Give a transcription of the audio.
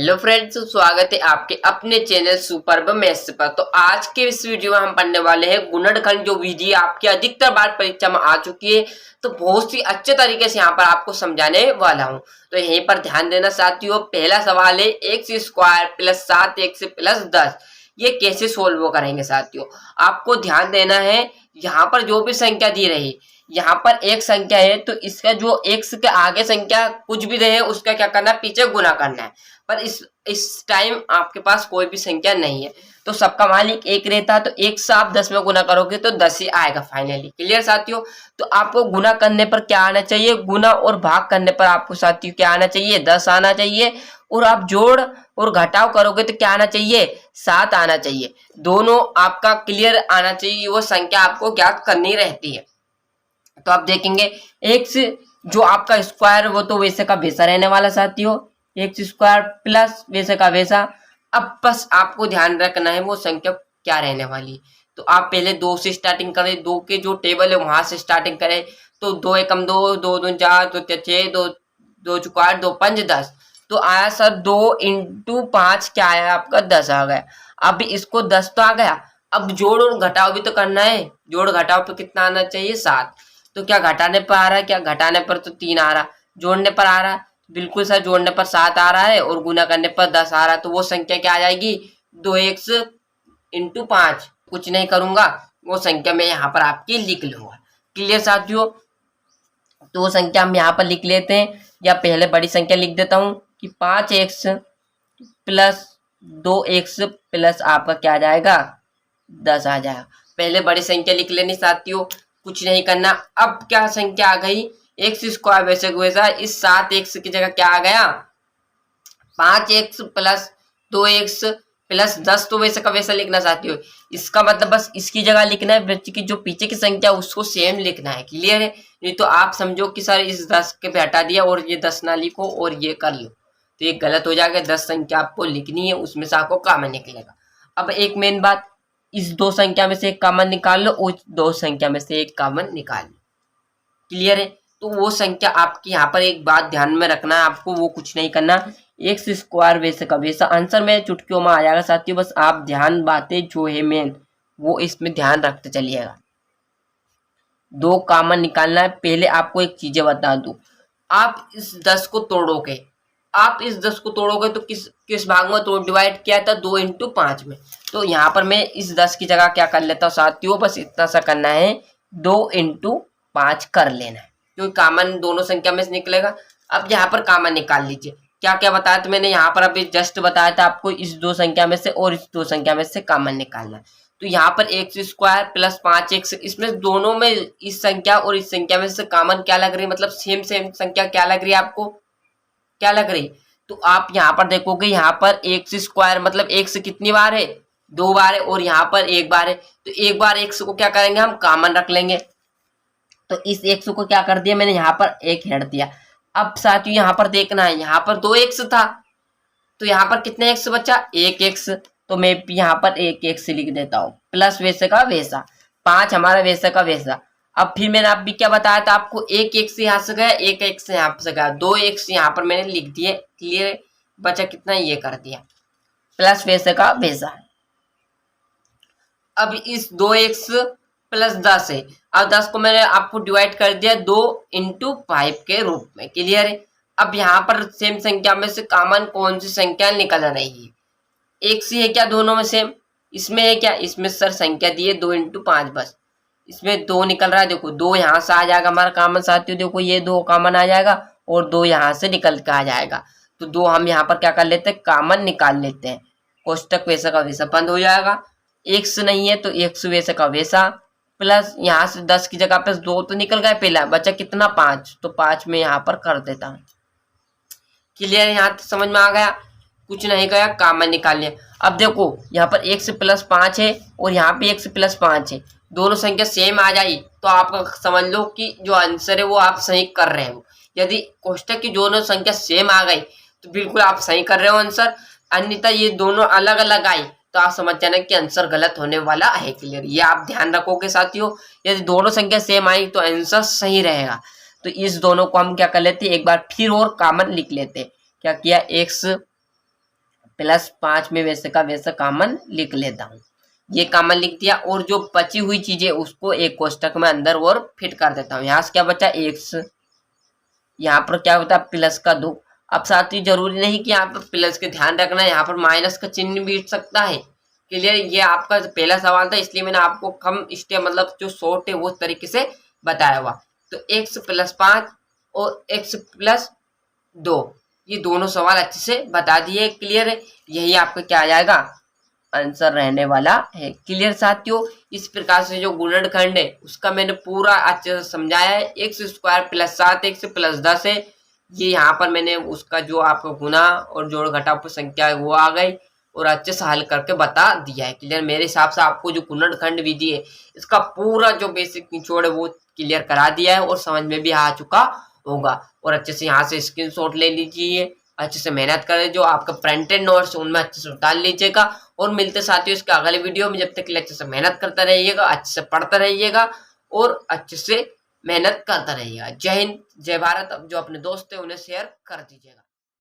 Hello friends, स्वागत है आपके अपने चैनल सुपर्ब मैथ्स पर। तो आज के इस वीडियो में हम पढ़ने वाले हैं गुणनखंड, जो विधि आपकी अधिकतर बार परीक्षा में आ चुकी है। तो बहुत ही अच्छे तरीके से यहाँ पर आपको समझाने वाला हूँ। तो यहीं पर ध्यान देना साथियों। पहला सवाल है x square plus 7x plus 10, ये कैसे सोल्व करेंगे साथियों। आपको ध्यान देना है, यहाँ पर जो भी संख्या दी रही, यहाँ पर एक संख्या है तो इसका जो x के आगे संख्या कुछ भी रहे उसका क्या करना है, पीछे गुना करना है। पर इस टाइम आपके पास कोई भी संख्या नहीं है, तो सबका मालिक एक रहता, तो एक से आप 10 में गुना करोगे तो 10 ही आएगा फाइनली। क्लियर साथियों। तो आपको गुना करने पर क्या आना चाहिए, गुना और भाग करने पर आपको साथियों क्या आना चाहिए, 10 आना चाहिए। और आप जोड़ और घटाव करोगे तो क्या आना चाहिए, 7 आना चाहिए। दोनों आपका क्लियर आना चाहिए, वो संख्या आपको ज्ञात करनी रहती है। तो आप देखेंगे एक्स जो आपका स्क्वायर वो तो वैसे का वैसा रहने वाला साथियों, एक्स स्क्वायर प्लस वैसे का वैसा। अब बस आपको ध्यान रखना है वो संख्या क्या रहने वाली। तो आप पहले 2 से स्टार्टिंग करें, 2 के जो टेबल है वहां से स्टार्टिंग करें। तो 2 एकम 2, 2 दूनी 4, 2 तिया 6, 2 2 चौका 8, 2 पंच 10। तो आया सर 2 इंटू 5 क्या आया आपका, 10 आ गया। अब इसको 10 तो आ गया, अब जोड़ और घटाव भी तो करना है। जोड़ घटाव पे कितना आना चाहिए, 7। तो क्या घटाने पर आ रहा है, क्या घटाने पर तो 3 आ रहा, जोड़ने पर आ रहा है बिल्कुल सर, जोड़ने पर 7 आ रहा है और गुना करने पर 10 आ रहा है। तो वो संख्या क्या आ जाएगी, 2x इंटू 5। कुछ नहीं करूंगा, वो संख्या मैं यहाँ पर आपकी लिख लूंगा। क्लियर साथियों। तो वो संख्या हम यहाँ पर लिख लेते हैं, या पहले बड़ी संख्या लिख देता हूँ कि 5x प्लस 2x प्लस आपका क्या आ जाएगा, 10 आ जाएगा। पहले बड़ी संख्या लिख लेनी साथियों, कुछ नहीं करना। अब क्या संख्या आ गई, एक्स स्क्वायर वैसे वैसा, इस 7x की जगह क्या आ गया, 5x प्लस 2x प्लस 10। तो वैसे का वैसा लिखना चाहती हो, इसका मतलब बस इसकी जगह लिखना है, बच्चे की जो पीछे की संख्या उसको सेम लिखना है। क्लियर है। नहीं तो आप समझो कि सर इस 10 के पे हटा दिया और ये 10 ना लिखो और ये कर लो, तो ये गलत हो जाएगा। 10 संख्या आपको लिखनी है, उसमें से आपको कॉमन निकलेगा। अब एक मेन बात, इस 2 संख्या में से एक कॉमन निकाल लो, उस 2 संख्या में से एक कॉमन निकाल लो। क्लियर है। तो वो संख्या आपकी यहाँ पर एक बात ध्यान में रखना है आपको, वो कुछ नहीं करना, एक्स स्क्वायर वैसे का वैसा। आंसर में चुटकियों में आ जाएगा साथियों, बस आप ध्यान बातें जो है मेन वो इसमें ध्यान रखते चलिएगा। 2 कॉमन निकालना है। पहले आपको एक चीजें बता दूं, आप इस 10 को तोड़ोगे, आप इस 10 को तोड़ोगे तो किस किस भाग में तो डिवाइड किया था, 2 इंटू 5 में। तो यहाँ पर मैं इस 10 की जगह क्या कर लेता हूँ साथियों, बस इतना सा करना है, 2 इंटू 5 कर लेना है, क्योंकि कॉमन दोनों संख्या में से निकलेगा। अब यहाँ पर कॉमन निकाल लीजिए। क्या क्या बताया था मैंने यहाँ पर, अभी जस्ट बताया था आपको, इस 2 संख्या में से और इस 2 संख्या में से कॉमन निकालना है। तो यहाँ पर एक्स स्क्वायर प्लस 5x, इसमें दोनों में इस संख्या और इस संख्या में से कॉमन क्या लग रही है, मतलब सेम सेम संख्या क्या लग रही है आपको, क्या लग रही। तो आप यहाँ पर देखोगे, यहाँ पर एक्स स्क्वायर मतलब x कितनी बार है, 2 बार है, और यहाँ पर 1 बार है। तो एक बार x को क्या करेंगे, हम कॉमन रख लेंगे। तो इस x को क्या कर दिया मैंने, यहाँ पर 1 हेड दिया। अब साथियों यहाँ पर देखना है, यहाँ पर 2x था, तो यहाँ पर कितने x बचा, 1x। तो मैं यहाँ पर 1x लिख देता हूँ, प्लस वैसे का वैसा, 5 हमारा वैसे का वैसा। अब फिर मैंने अभी क्या बताया था आपको, 1x यहाँ से गया, 1x यहाँ से गया, 2x यहाँ पर मैंने लिख दिए। क्लियर। बचा कितना, ये कर दिया, प्लस वैसे का वैसा। अब इस 2x प्लस 10 है, अब 10 को मैंने आपको डिवाइड कर दिया 2 इंटू 5 के रूप में। क्लियर है। अब यहाँ पर सेम संख्या में से कॉमन कौन सी संख्या निकल रही है, एक सी है क्या, दोनों में सेम। इसमें है क्या, इसमें सर संख्या दी है 2 इंटू 5, बस इसमें 2 निकल रहा है। देखो 2 यहाँ से आ जाएगा हमारा कॉमन साथियों, देखो ये 2 कॉमन आ जाएगा और 2 यहाँ से निकल के आ जाएगा। तो 2 हम यहाँ पर क्या कर लेते हैं, कॉमन निकाल लेते हैं। कोष्टक वैसा का वैसा बंद हो जाएगा। एक्स नहीं है तो एक्स वैसा का वैसा, प्लस यहाँ से 10 की जगह पे 2 तो निकल गए, पहला बचा कितना, 5। तो 5 में यहाँ पर कर देता हूँ। क्लियर। यहाँ तक समझ में आ गया, कुछ नहीं गया, कॉमन निकाल लिया। अब देखो यहाँ पर x प्लस 5 है और यहाँ पे x प्लस 5 है, दोनों संख्या सेम आ जाए तो आपका समझ लो कि जो आंसर है वो आप सही कर रहे हो। यदि कोष्टक की दोनों संख्या सेम आ गई तो बिल्कुल आप सही कर रहे हो आंसर, अन्यथा ये दोनों अलग अलग आई तो आप समझ जाना कि आंसर गलत होने वाला है। क्लियर। ये आप ध्यान रखोगे साथियों, यदि दोनों संख्या सेम आई तो आंसर सही रहेगा। तो इस दोनों को हम क्या कर लेते हैं, एक बार फिर और कॉमन लिख लेते हैं। क्या किया, x +5 में वैसे का वैसा कॉमन लिख लेता हूँ। ये कॉमन लिख दिया और जो बची हुई चीजें उसको एक कोष्टक में अंदर और फिट कर देता हूँ। यहाँ से क्या बचा x, यहाँ पर क्या होता है +2। अब साथ ही जरूरी नहीं कि यहाँ पर प्लस के ध्यान रखना है, यहाँ पर माइनस का चिन्ह भी सकता है। क्लियर, ये आपका पहला सवाल था इसलिए मैंने आपको कम स्टेप मतलब जो शॉर्ट है वो तरीके से बताया हुआ। तो x +5 और x +2 ये दोनों सवाल अच्छे से बता दिए। क्लियर है, यही आपका क्या आ जाएगा आंसर रहने वाला है। क्लियर साथियों, इस प्रकार से जो गुणनखंड है उसका मैंने पूरा अच्छे से समझाया है। x² +7x +10 है, ये यहाँ पर मैंने उसका जो आपका गुना और जोड़ घटाव संख्या है वो आ गई और अच्छे से हल करके बता दिया है। क्लियर, मेरे हिसाब से आपको जो गुणनखंड विधि है इसका पूरा जो बेसिक निचोड़ है वो क्लियर करा दिया है और समझ में भी आ चुका होगा। और अच्छे से यहाँ से स्क्रीनशॉट ले लीजिए, अच्छे से मेहनत करें, जो आपका प्रिंटेड नोट्स उनमें अच्छे से उतार लीजिएगा। और मिलते साथियों इसके अगले वीडियो में, जब तक के लिए अच्छे से मेहनत करता रहिएगा, अच्छे से पढ़ता रहिएगा और अच्छे से मेहनत करता रहिएगा। जय हिंद, जय भारत। अब जो अपने दोस्त है उन्हें शेयर कर दीजिएगा।